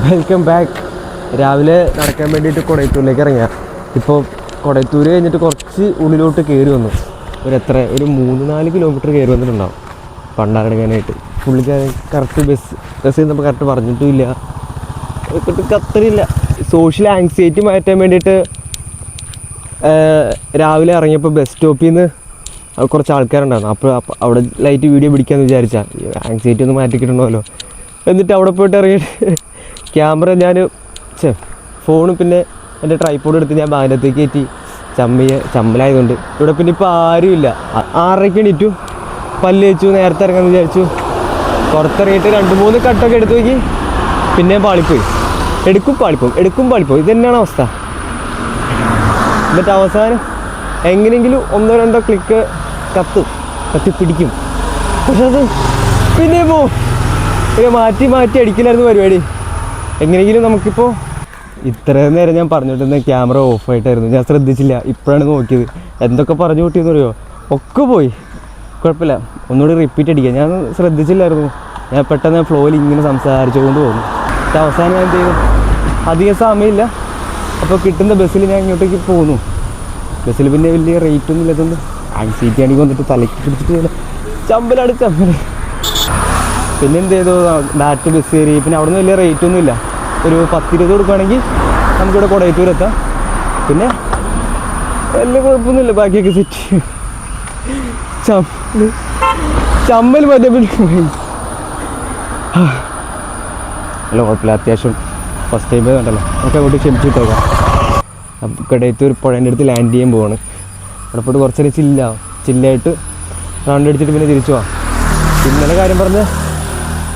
Welcome back. രാവിലെ നടക്കാൻ വേണ്ടിയിട്ട് കൊടയത്തൂരിലേക്ക് ഇറങ്ങിയ. ഇപ്പോൾ കൊടയത്തൂർ കഴിഞ്ഞിട്ട് കുറച്ച് ഉള്ളിലോട്ട് കയറി വന്നു. ഒരു 3-4 കിലോമീറ്റർ കയറി വന്നിട്ടുണ്ടാവും പണ്ടാരടങ്ങാനായിട്ട്. പുള്ളിക്കാരൻ കറക്റ്റ് ബസ് ചെയ്യുന്നപ്പോൾ കറക്റ്റ് പറഞ്ഞിട്ടുമില്ല, കത്തറില്ല. സോഷ്യൽ ആങ്സൈറ്റി മാറ്റാൻ വേണ്ടിയിട്ട് രാവിലെ ഇറങ്ങിയപ്പോൾ ബസ് സ്റ്റോപ്പിൽ നിന്ന് കുറച്ച് ആൾക്കാരുണ്ടായിരുന്നു. അപ്പോൾ അവിടെ ലൈറ്റ് വീഡിയോ പിടിക്കാമെന്ന് വിചാരിച്ചാൽ ആങ്സൈറ്റി ഒന്ന് മാറ്റിക്കിട്ടണമല്ലോ. എന്നിട്ട് അവിടെ പോയിട്ട് ഇറങ്ങിയിട്ട് ക്യാമറ ഫോണും പിന്നെ എൻ്റെ ട്രൈപോഡ് എടുത്ത് ഞാൻ ബാഗിനകത്തേക്ക് കയറ്റി ചമ്മലായതുകൊണ്ട് ഇവിടെ പിന്നെ ഇപ്പോൾ ആരുമില്ല. 6:30 എണീറ്റു, പല്ല് വെച്ചു, നേരത്തെ ഇറങ്ങാമെന്ന് വിചാരിച്ചു. പുറത്തിറങ്ങിയിട്ട് 2-3 കട്ടൊക്കെ എടുത്തു നോക്കി, പിന്നെ പാളിപ്പോയി. എടുക്കും പാളിപ്പോയി. ഇത് തന്നെയാണ് അവസ്ഥ. എന്നിട്ട് അവസാനം എങ്ങനെയെങ്കിലും 1-2 ക്ലിക്ക് കത്തിപ്പിടിക്കും. പക്ഷെ അത് പിന്നെ പോവും. മാറ്റി അടിക്കലായിരുന്നു പരിപാടി. എങ്ങനെയെങ്കിലും നമുക്കിപ്പോൾ ഇത്രയും നേരം ഞാൻ പറഞ്ഞിട്ടുണ്ടെങ്കിൽ ക്യാമറ ഓഫായിട്ടായിരുന്നു, ഞാൻ ശ്രദ്ധിച്ചില്ല. ഇപ്പോഴാണ് നോക്കിയത്. എന്തൊക്കെ പറഞ്ഞു കൂട്ടിയെന്ന് അറിയോ, ഒക്കെ പോയി. കുഴപ്പമില്ല, ഒന്നുകൂടി റിപ്പീറ്റ് അടിക്കാം. ഞാൻ ശ്രദ്ധിച്ചില്ലായിരുന്നു. ഞാൻ പെട്ടെന്ന് ഫ്ലോയിൽ ഇങ്ങനെ സംസാരിച്ചുകൊണ്ട് പോകുന്നു. പക്ഷെ അവസാനം ഞാൻ എന്ത് ചെയ്തു, അധികം സമയമില്ല. അപ്പോൾ കിട്ടുന്ന ബസ്സിൽ ഞാൻ ഇങ്ങോട്ടേക്ക് പോകുന്നു. ബസ്സിൽ പിന്നെ വലിയ റേറ്റൊന്നും ഇല്ലാത്തതുകൊണ്ട് ആൻസൈറ്റി ആണെങ്കിൽ വന്നിട്ട് തലയ്ക്ക് പിടിച്ചിട്ട് ചമ്പലാണ്. പിന്നെ എന്ത് ചെയ്തു, ഡയറക്റ്റ് ബസ് കയറി. പിന്നെ അവിടെ നിന്ന് വലിയ റേറ്റൊന്നും ഇല്ല. ഒരു 10-20 കൊടുക്കുകയാണെങ്കിൽ നമുക്കിവിടെ കൊടയത്തൂർ എത്താം. പിന്നെ വലിയ കുഴപ്പമൊന്നുമില്ല, ബാക്കിയൊക്കെ സെറ്റ്. ചമ്മൽ മറ്റേ അല്ല കുഴപ്പമില്ല. അത്യാവശ്യം ഫസ്റ്റ് ടൈം കണ്ടല്ലോ, നമുക്ക് അങ്ങോട്ട് ക്ഷമിച്ചിട്ടേക്കാം. കൊടയത്തൂർ പുഴേൻ്റെ അടുത്ത് ലാൻഡ് ചെയ്യാൻ പോവാണ്. അവിടെ പോയിട്ട് കുറച്ചേരം ചില്ലായിട്ട് റൗണ്ട് അടിച്ചിട്ട് പിന്നെ തിരിച്ചു പോവാം. ഇന്നലെ കാര്യം പറഞ്ഞ്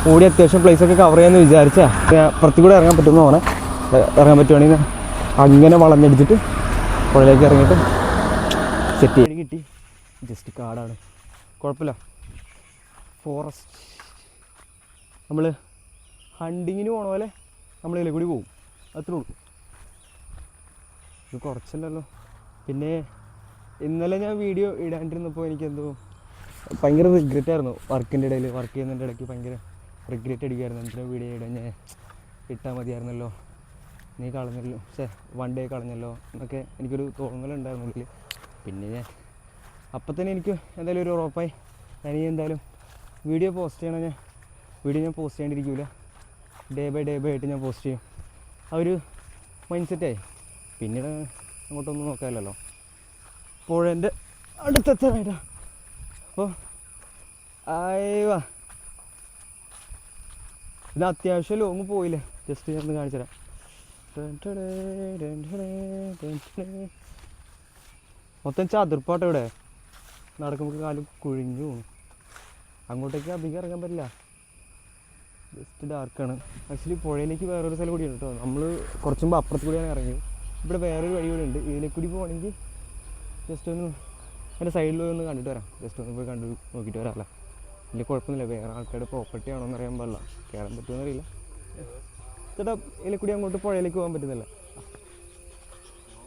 കൂടി അത്യാവശ്യം പ്ലേസൊക്കെ കവർ ചെയ്യാമെന്ന് വിചാരിച്ചാൽ പുറത്തു കൂടെ ഇറങ്ങാൻ പറ്റുമെന്ന് ഇറങ്ങാൻ പറ്റുവാണെങ്കിൽ അങ്ങനെ വളഞ്ഞടിച്ചിട്ട് പുഴയിലേക്ക് ഇറങ്ങിയിട്ട് സെറ്റ് ചെയ്ത് കിട്ടി. ജസ്റ്റ് കാടാണ്, കുഴപ്പമില്ല. ഫോറസ്റ്റ് നമ്മൾ ഹണ്ടിങ്ങിന് പോണ പോലെ നമ്മൾ ഇതിൽ കൂടി പോകും, അത്രേ ഉള്ളൂ. ഇത് കുറച്ചല്ലല്ലോ. പിന്നെ ഇന്നലെ ഞാൻ വീഡിയോ ഇടാണ്ടിരുന്നപ്പോൾ എനിക്കെന്തോ ഭയങ്കര റിഗ്രറ്റായിരുന്നു. വർക്ക് ചെയ്യുന്നതിൻ്റെ ഇടയ്ക്ക് ഭയങ്കര റിഗ്രറ്റ് അടിക്കുമായിരുന്നു. എന്തിനാ വീഡിയോ ഇടാൻ, ഞാൻ ഇട്ടാൽ മതിയായിരുന്നല്ലോ, നീ കളഞ്ഞല്ലോ, 1 ഡേ കളഞ്ഞല്ലോ എന്നൊക്കെ എനിക്കൊരു തോന്നലുണ്ടായിരുന്നെങ്കിൽ. പിന്നെ ഞാൻ അപ്പം തന്നെ എനിക്ക് എന്തായാലും ഒരു ഉറപ്പായി, ഞാനീ എന്തായാലും വീഡിയോ പോസ്റ്റ് ചെയ്യണം. ഞാൻ പോസ്റ്റ് ചെയ്യാണ്ടിരിക്കില്ല. ഡേ ബൈ ആയിട്ട് ഞാൻ പോസ്റ്റ് ചെയ്യും. ആ ഒരു മൈൻഡ് സെറ്റായി. പിന്നീട് അങ്ങോട്ടൊന്നും നോക്കാമല്ലോ, പുഴേൻ്റെ അടുത്തെത്താനായിട്ടാണ്. അപ്പോൾ ആയവാ, ഇത് അത്യാവശ്യം ലോങ്ങ് പോയില്ലേ, ജസ്റ്റ് ഞാൻ ഒന്ന് കാണിച്ചു തരാം. മൊത്തം ചതുർപ്പാട്ടോ ഇവിടെ. നടക്കുമ്പോൾ കാലും കുഴിഞ്ഞു പോകും. അങ്ങോട്ടേക്ക് അധികം ഇറങ്ങാൻ പറ്റില്ല, ജസ്റ്റ് ഡാർക്കാണ്. ആക്ച്വലി പുഴയിലേക്ക് വേറൊരു സ്ഥലം കൂടിയുണ്ട് കേട്ടോ. നമ്മൾ കുറച്ച് മുമ്പ് അപ്പുറത്ത് കൂടിയാണ് ഇറങ്ങിയത്. ഇവിടെ വേറൊരു വഴി കൂടെ ഉണ്ട്. ഇതിലേക്ക് കൂടി പോകണമെങ്കിൽ ജസ്റ്റ് ഒന്ന് എൻ്റെ സൈഡിൽ ഒന്ന് കണ്ടിട്ട് വരാം. ജസ്റ്റ് ഒന്ന് പോയി നോക്കിയിട്ട് വരാമല്ലോ. വലിയ കുഴപ്പമൊന്നുമില്ല. വേറെ ആൾക്കാരുടെ പ്രോപ്പർട്ടി ആണോ എന്നറിയാൻ പാടില്ല, കയറാൻ പറ്റുമെന്ന് അറിയില്ല. ചേട്ടാ ഇതിൽ കൂടി അങ്ങോട്ട് പുഴയിലേക്ക് പോകാൻ പറ്റുന്നില്ല.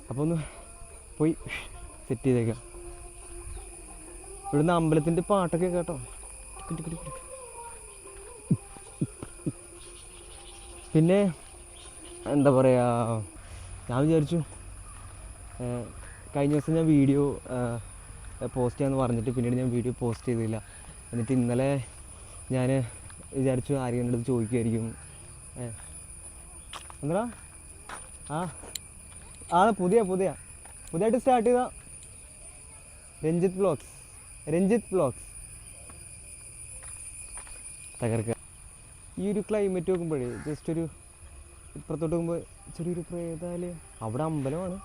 അപ്പോൾ ഒന്ന് പോയി സെറ്റ് ചെയ്തേക്കാം. ഇവിടുന്ന് അമ്പലത്തിൻ്റെ പാട്ടൊക്കെ കേട്ടോ. പിന്നെ എന്താ പറയുക, ഞാൻ വിചാരിച്ചു കഴിഞ്ഞ ദിവസം ഞാൻ വീഡിയോ പോസ്റ്റ് ചെയ്യാമെന്ന് പറഞ്ഞിട്ട് പിന്നീട് ഞാൻ വീഡിയോ പോസ്റ്റ് ചെയ്തില്ല. എന്നിട്ട് ഇന്നലെ ഞാൻ വിചാരിച്ചു ആരെങ്കിലും അടുത്ത് ചോദിക്കുമായിരിക്കും. എന്താ പുതിയതായിട്ട് സ്റ്റാർട്ട് ചെയ്ത രഞ്ജിത്ത് വ്ളോഗ്സ് തകർക്കുക. ഈ ഒരു ക്ലൈമറ്റ് നോക്കുമ്പോഴേ ജസ്റ്റ് ഒരു ഇപ്പുറത്തോട്ട് നോക്കുമ്പോൾ ചെറിയൊരു പ്രേതാലയം. അവിടെ അമ്പലമാണ്,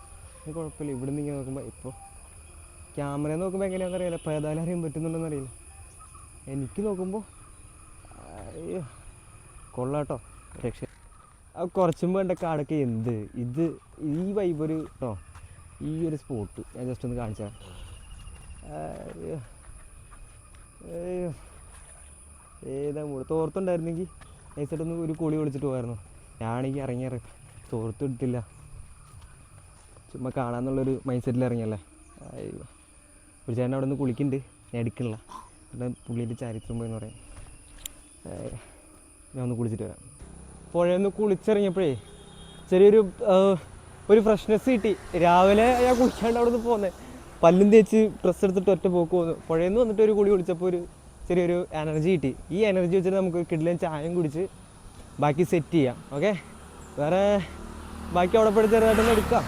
കുഴപ്പമില്ല. ഇവിടെ നിന്ന് ഇങ്ങനെ നോക്കുമ്പോൾ ഇപ്പോൾ ക്യാമറ നോക്കുമ്പോൾ എങ്ങനെയാണെന്ന് അറിയില്ല, പ്രേതാലയം അറിയാൻ പറ്റുന്നുണ്ടെന്ന് അറിയില്ല. എനിക്ക് നോക്കുമ്പോൾ കൊള്ളാട്ടോ, രക്ഷ. കുറച്ച് മുമ്പ് എൻ്റെ കാടൊക്കെ ഈ വൈബ് ഒരു കേട്ടോ. ഈ ഒരു സ്പോട്ട് ഞാൻ ജസ്റ്റ് ഒന്ന് കാണിച്ചാൽ ഏതാ മൂട് തോർത്തുണ്ടായിരുന്നെങ്കിൽ നൈസായിട്ടൊന്ന് ഒരു കുളി വിളിച്ചിട്ട് പോകായിരുന്നു. ഞാനെനിക്ക് ഇറങ്ങിയാറ് തോർത്ത് ഇട്ടില്ല, ചുമ്മാ കാണാമെന്നുള്ളൊരു മൈൻഡ് സെറ്റിൽ ഇറങ്ങിയല്ലേ. ഒരു ചേട്ടൻ അവിടെ നിന്ന് കുളിക്കുന്നുണ്ട്, ഞാൻ എടുക്കണില്ല. പുള്ളീൻ്റെ ചരിത്രം പോയെന്ന് പറയാം. ഞാൻ ഒന്ന് കുളിച്ചിട്ട് വരാം. പുഴയിൽ നിന്ന് കുളിച്ചിറങ്ങിയപ്പോഴേ ചെറിയൊരു ഒരു ഫ്രഷ്നെസ് കിട്ടി. രാവിലെ ഞാൻ കുളിക്കാണ്ട് അവിടെ നിന്ന് പോകുന്നത്, പല്ലും തേച്ച് ഡ്രസ്സ് എടുത്തിട്ട് ഒറ്റ പോക്ക് പോകുന്നു. പുഴയിൽ നിന്ന് വന്നിട്ട് ഒരു കുളി കുളിച്ചപ്പോൾ ഒരു ചെറിയൊരു എനർജി കിട്ടി. ഈ എനർജി വെച്ചിട്ട് നമുക്ക് കിടിലൻ ചായയും കുടിച്ച് ബാക്കി സെറ്റ് ചെയ്യാം. ഓക്കെ, വേറെ ബാക്കി അവിടെ പോയിട്ട് ചെറുതായിട്ടൊന്ന് എടുക്കാം.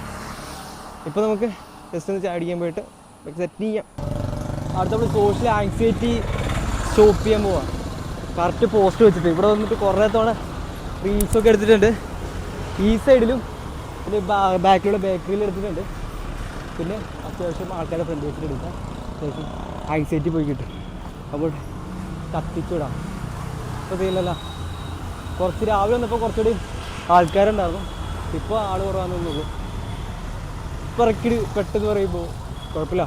ഇപ്പോൾ നമുക്ക് ജസ്റ്റ് ഒന്ന് ചായ അടിക്കാൻ പോയിട്ട് ബാക്കി സെറ്റ് ചെയ്യാം. അടുത്ത നമ്മൾ സോഷ്യൽ ആങ്സൈറ്റി സ്റ്റോപ്പ് ചെയ്യാൻ പോവാം. കറക്റ്റ് പോസ്റ്റ് വെച്ചിട്ട് ഇവിടെ വന്നിട്ട് കുറേ തവണ റീൽസൊക്കെ എടുത്തിട്ടുണ്ട്. ഈ സൈഡിലും പിന്നെ ബാക്കിലുള്ള ബേക്കറിയിൽ എടുത്തിട്ടുണ്ട്. പിന്നെ അത്യാവശ്യം ആൾക്കാരുടെ ഫ്രണ്ട് വെച്ചിട്ട് എടുക്കാം. അത്യാവശ്യം ആങ്സൈറ്റി പോയി കിട്ടും. അപ്പോൾ കത്തിച്ചുവിടാം. ഇപ്പോൾ ചെയ്യില്ലല്ലോ. കുറച്ച് രാവിലെ വന്നപ്പോൾ കുറച്ചുകൂടി ആൾക്കാരുണ്ടായിരുന്നു. ഇപ്പോൾ ആൾ കുറവാണെന്നുള്ളൂ. ഇറക്കിട് പെട്ടെന്ന് പറയുമ്പോൾ കുഴപ്പമില്ല,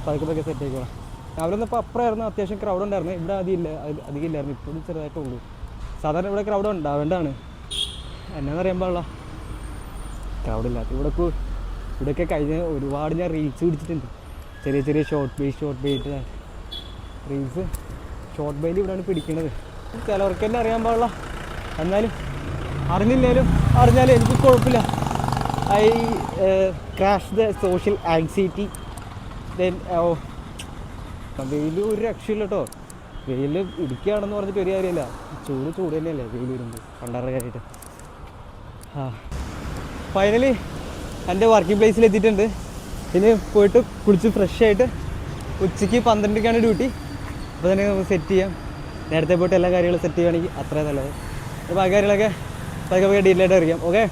പതുക്കെ സെറ്റ് ആയിക്കോളാം. രാവിലെ വന്നപ്പോൾ അപ്പുറമായിരുന്നു അത്യാവശ്യം ക്രൗഡ് ഉണ്ടായിരുന്നു. ഇവിടെ അധികം ഇല്ലായിരുന്നു. ഇപ്പോഴും ചെറുതായിട്ടുള്ളൂ. സാധാരണ ഇവിടെ ക്രൗഡ് ഉണ്ടാവേണ്ടതാണ്. എന്നാന്നറിയാൻ പാടില്ല ക്രൗഡില്ലാത്ത ഇവിടെയൊക്കെ കഴിഞ്ഞ ഒരുപാട് ഞാൻ റീൽസ് പിടിച്ചിട്ടുണ്ട്. ചെറിയ ചെറിയ ഷോർട്ട് ബൈറ്റ് റീൽസ് ഷോർട്ട് ബൈയിൽ ഇവിടെയാണ് പിടിക്കുന്നത്. ചിലവർക്ക് തന്നെ അറിയാൻ പാടില്ല. എന്നാലും അറിഞ്ഞാലും എനിക്ക് കുഴപ്പമില്ല. I crash the social anxiety. Then വെയിൽ ഒരു രക്ഷയില്ല കേട്ടോ. വെയിൽ ഇടിക്കുകയാണെന്ന് പറഞ്ഞിട്ട് ഒരു കാര്യമില്ല. ചൂട് തന്നെയല്ലേ വെയിൽ വരുമ്പോൾ കണ്ടറിയാനായിട്ട്. ഫൈനലി എൻ്റെ വർക്കിംഗ് പ്ലേസിൽ എത്തിയിട്ടുണ്ട്. ഇനി പോയിട്ട് കുളിച്ച് ഫ്രഷ് ആയിട്ട് ഉച്ചയ്ക്ക് 12:00-ക്കാണ് ഡ്യൂട്ടി. അപ്പോൾ തന്നെ നമുക്ക് സെറ്റ് ചെയ്യാം. നേരത്തെ പോയിട്ട് എല്ലാ കാര്യങ്ങളും സെറ്റ് ചെയ്യുകയാണെങ്കിൽ അത്രയും നല്ലത്. ബാക്കി കാര്യങ്ങളൊക്കെ ഡീറ്റെയിലായിട്ട് അറിയാം. ഓക്കെ.